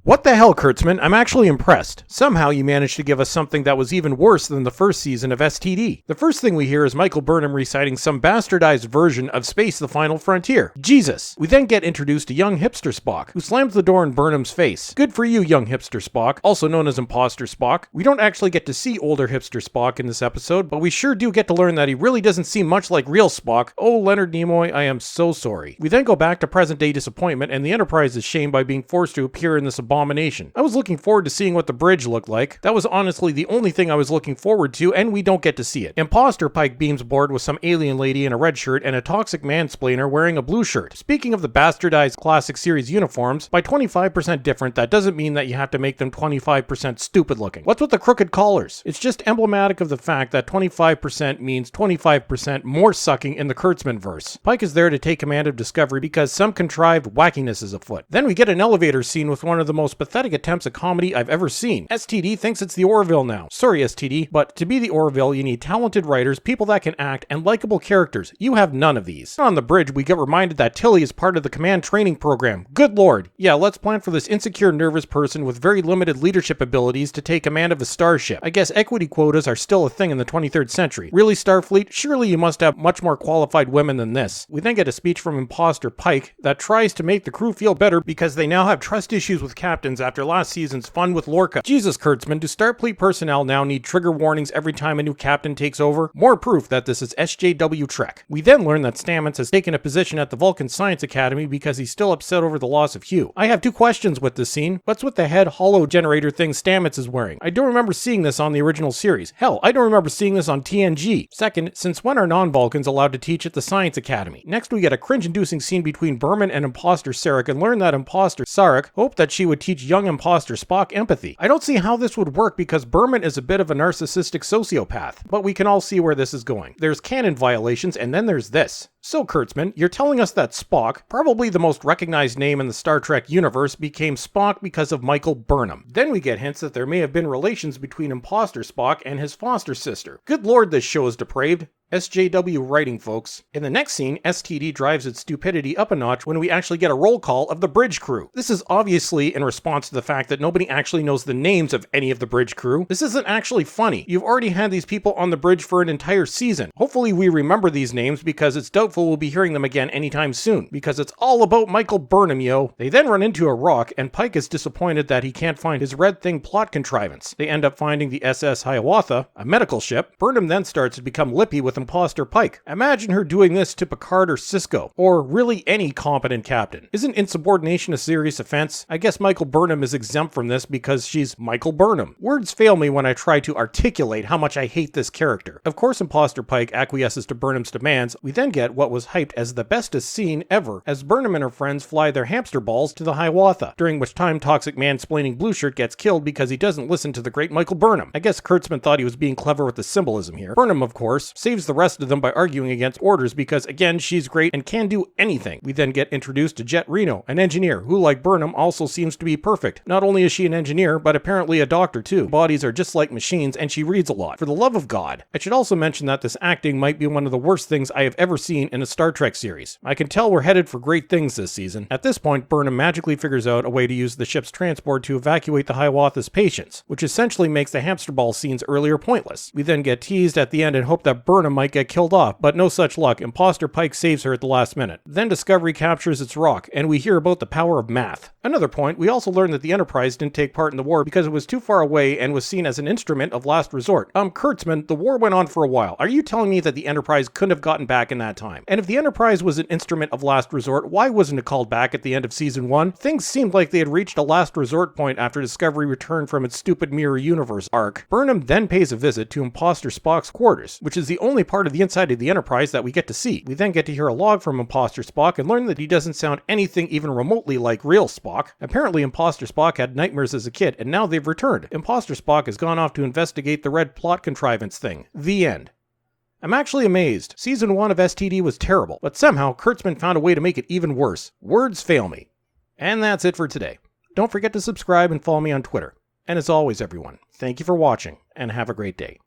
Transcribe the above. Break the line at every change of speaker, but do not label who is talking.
What the hell, Kurtzman? I'm actually impressed. Somehow you managed to give us something that was even worse than the first season of STD. The first thing we hear is Michael Burnham reciting some bastardized version of Space: The Final Frontier. Jesus! We then get introduced to young hipster Spock, who slams the door in Burnham's face. Good for you, young hipster Spock, also known as Imposter Spock. We don't actually get to see older hipster Spock in this episode, but we sure do get to learn that he really doesn't seem much like real Spock. Oh, Leonard Nimoy, I am so sorry. We then go back to present-day disappointment, and the Enterprise is shamed by being forced to appear in this abomination. I was looking forward to seeing what the bridge looked like. That was honestly the only thing I was looking forward to, and we don't get to see it. Imposter Pike beams aboard with some alien lady in a red shirt and a toxic mansplainer wearing a blue shirt. Speaking of the bastardized classic series uniforms, by 25% different, that doesn't mean that you have to make them 25% stupid looking. What's with the crooked collars? It's just emblematic of the fact that 25% means 25% more sucking in the Kurtzman verse. Pike is there to take command of Discovery because some contrived wackiness is afoot. Then we get an elevator scene with one of the most pathetic attempts at comedy I've ever seen. STD thinks it's the Orville now. Sorry, STD, but to be the Orville, you need talented writers, people that can act, and likable characters. You have none of these. On the bridge, we get reminded that Tilly is part of the command training program. Good lord. Yeah, let's plan for this insecure, nervous person with very limited leadership abilities to take command of a starship. I guess equity quotas are still a thing in the 23rd century. Really, Starfleet? Surely you must have much more qualified women than this. We then get a speech from Imposter Pike that tries to make the crew feel better because they now have trust issues with captains after last season's fun with Lorca. Jesus, Kurtzman, do Starfleet personnel now need trigger warnings every time a new captain takes over? More proof that this is SJW Trek. We then learn that Stamets has taken a position at the Vulcan Science Academy because he's still upset over the loss of Hugh. I have two questions with this scene. What's with the head holo generator thing Stamets is wearing? I don't remember seeing this on the original series. Hell, I don't remember seeing this on TNG. Second, since when are non-Vulcans allowed to teach at the Science Academy? Next, we get a cringe-inducing scene between Berman and Imposter Sarek and learn that Imposter Sarek hoped that she would teach young Imposter Spock empathy. I don't see how this would work because Berman is a bit of a narcissistic sociopath, but we can all see where this is going. There's canon violations, and then there's this. So, Kurtzman, you're telling us that Spock, probably the most recognized name in the Star Trek universe, became Spock because of Michael Burnham. Then we get hints that there may have been relations between Imposter Spock and his foster sister. Good lord, this show is depraved. SJW writing, folks. In the next scene, STD drives its stupidity up a notch when we actually get a roll call of the bridge crew. This is obviously in response to the fact that nobody actually knows the names of any of the bridge crew. This isn't actually funny. You've already had these people on the bridge for an entire season. Hopefully we remember these names because it's doubtful we'll be hearing them again anytime soon, because it's all about Michael Burnham, yo. They then run into a rock, and Pike is disappointed that he can't find his red thing plot contrivance. They end up finding the SS Hiawatha, a medical ship. Burnham then starts to become lippy with Imposter Pike. Imagine her doing this to Picard or Sisko, or really any competent captain. Isn't insubordination a serious offense? I guess Michael Burnham is exempt from this because she's Michael Burnham. Words fail me when I try to articulate how much I hate this character. Of course, Imposter Pike acquiesces to Burnham's demands. We then get what was hyped as the bestest scene ever as Burnham and her friends fly their hamster balls to the Hiawatha, during which time toxic mansplaining Blue Shirt gets killed because he doesn't listen to the great Michael Burnham. I guess Kurtzman thought he was being clever with the symbolism here. Burnham, of course, saves the rest of them by arguing against orders because, again, she's great and can do anything. We then get introduced to Jett Reno, an engineer who, like Burnham, also seems to be perfect. Not only is she an engineer, but apparently a doctor too. Bodies are just like machines, and she reads a lot. For the love of God. I should also mention that this acting might be one of the worst things I have ever seen in a Star Trek series. I can tell we're headed for great things this season. At this point, Burnham magically figures out a way to use the ship's transport to evacuate the Hiawatha's patients, which essentially makes the hamster ball scenes earlier pointless. We then get teased at the end and hope that Burnham might get killed off, but no such luck. Imposter Pike saves her at the last minute. Then Discovery captures its rock, and we hear about the power of math. Another point, we also learn that the Enterprise didn't take part in the war because it was too far away and was seen as an instrument of last resort. Kurtzman, the war went on for a while. Are you telling me that the Enterprise couldn't have gotten back in that time? And if the Enterprise was an instrument of last resort, why wasn't it called back at the end of season 1? Things seemed like they had reached a last resort point after Discovery returned from its stupid Mirror Universe arc. Burnham then pays a visit to Imposter Spock's quarters, which is the only part of the inside of the Enterprise that we get to see. We then get to hear a log from Imposter Spock and learn that he doesn't sound anything even remotely like real Spock. Apparently Imposter Spock had nightmares as a kid, and now they've returned. Imposter Spock has gone off to investigate the red plot contrivance thing. The end. I'm actually amazed. Season 1 of STD was terrible, but somehow Kurtzman found a way to make it even worse. Words fail me. And that's it for today. Don't forget to subscribe and follow me on Twitter. And as always, everyone, thank you for watching, and have a great day.